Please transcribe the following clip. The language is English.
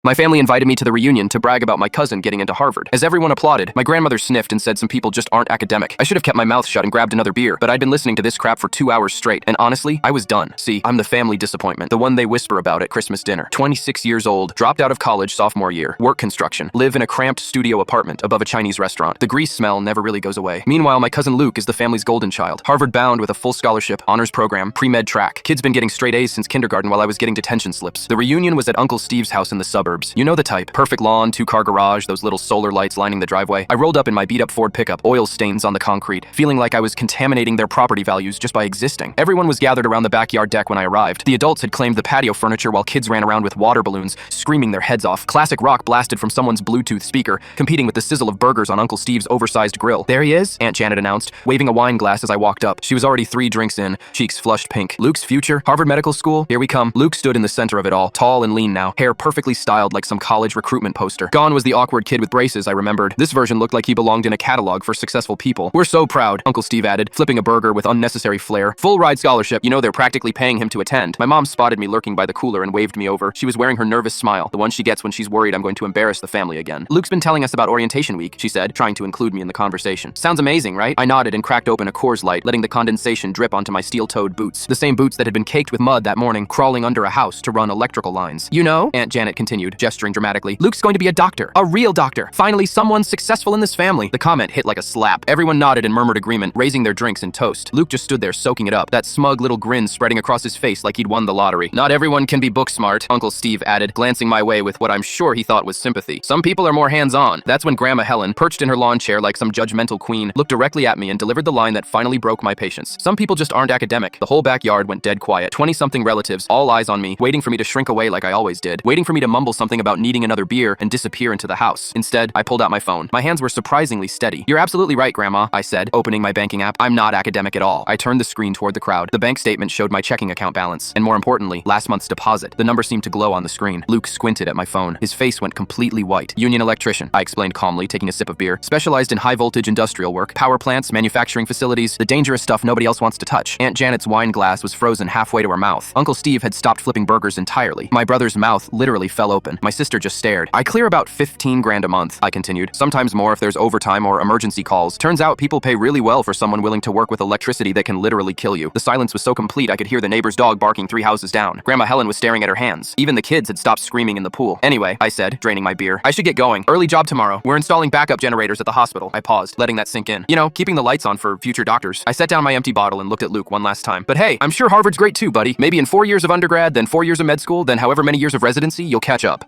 My family invited me to the reunion to brag about my cousin getting into Harvard. As everyone applauded, my grandmother sniffed and said some people just aren't academic. I should have kept my mouth shut and grabbed another beer, but I'd been listening to this crap for 2 hours straight, and honestly, I was done. See, I'm the family disappointment, the one they whisper about at Christmas dinner. 26 years old, dropped out of college sophomore year, work construction, live in a cramped studio apartment above a Chinese restaurant. The grease smell never really goes away. Meanwhile, my cousin Luke is the family's golden child. Harvard bound with a full scholarship, honors program, pre-med track. Kid's been getting straight A's since kindergarten while I was getting detention slips. The reunion was at Uncle Steve's house in the suburbs. You know the type. Perfect lawn, 2-car garage, those little solar lights lining the driveway. I rolled up in my beat-up Ford pickup, oil stains on the concrete, feeling like I was contaminating their property values just by existing. Everyone was gathered around the backyard deck when I arrived. The adults had claimed the patio furniture while kids ran around with water balloons, screaming their heads off. Classic rock blasted from someone's Bluetooth speaker, competing with the sizzle of burgers on Uncle Steve's oversized grill. "There he is," Aunt Janet announced, waving a wine glass as I walked up. She was already 3 drinks in, cheeks flushed pink. "Luke's future? Harvard Medical School? Here we come." Luke stood in the center of it all, tall and lean now, hair perfectly styled like some college recruitment poster. Gone was the awkward kid with braces, I remembered. This version looked like he belonged in a catalog for successful people. "We're so proud," Uncle Steve added, flipping a burger with unnecessary flair. "Full ride scholarship, you know they're practically paying him to attend." My mom spotted me lurking by the cooler and waved me over. She was wearing her nervous smile, the one she gets when she's worried I'm going to embarrass the family again. "Luke's been telling us about orientation week," she said, trying to include me in the conversation. "Sounds amazing, right?" I nodded and cracked open a Coors Light, letting the condensation drip onto my steel-toed boots. The same boots that had been caked with mud that morning, crawling under a house to run electrical lines. "You know," Aunt Janet continued, gesturing dramatically, "Luke's going to be a doctor. A real doctor. Finally, someone successful in this family." The comment hit like a slap. Everyone nodded and murmured agreement, raising their drinks in toast. Luke just stood there soaking it up, that smug little grin spreading across his face like he'd won the lottery. "Not everyone can be book smart," Uncle Steve added, glancing my way with what I'm sure he thought was sympathy. "Some people are more hands-on." That's when Grandma Helen, perched in her lawn chair like some judgmental queen, looked directly at me and delivered the line that finally broke my patience. "Some people just aren't academic." The whole backyard went dead quiet. 20-something relatives, all eyes on me, waiting for me to shrink away like I always did, waiting for me to mumble something about needing another beer and disappear into the house. Instead, I pulled out my phone. My hands were surprisingly steady. "You're absolutely right, Grandma," I said, opening my banking app. "I'm not academic at all." I turned the screen toward the crowd. The bank statement showed my checking account balance, and more importantly, last month's deposit. The number seemed to glow on the screen. Luke squinted at my phone. His face went completely white. "Union electrician," I explained calmly, taking a sip of beer. "Specialized in high-voltage industrial work, power plants, manufacturing facilities, the dangerous stuff nobody else wants to touch." Aunt Janet's wine glass was frozen halfway to her mouth. Uncle Steve had stopped flipping burgers entirely. My brother's mouth literally fell open. My sister just stared. "I clear about 15 grand a month," I continued. "Sometimes more if there's overtime or emergency calls. Turns out people pay really well for someone willing to work with electricity that can literally kill you." The silence was so complete I could hear the neighbor's dog barking 3 houses down. Grandma Helen was staring at her hands. Even the kids had stopped screaming in the pool. "Anyway," I said, draining my beer, "I should get going. Early job tomorrow. We're installing backup generators at the hospital." I paused, letting that sink in. You know, keeping the lights on for future doctors. I set down my empty bottle and looked at Luke one last time. "But hey, I'm sure Harvard's great too, buddy. Maybe in 4 years of undergrad, then 4 years of med school, then however many years of residency, you'll catch up."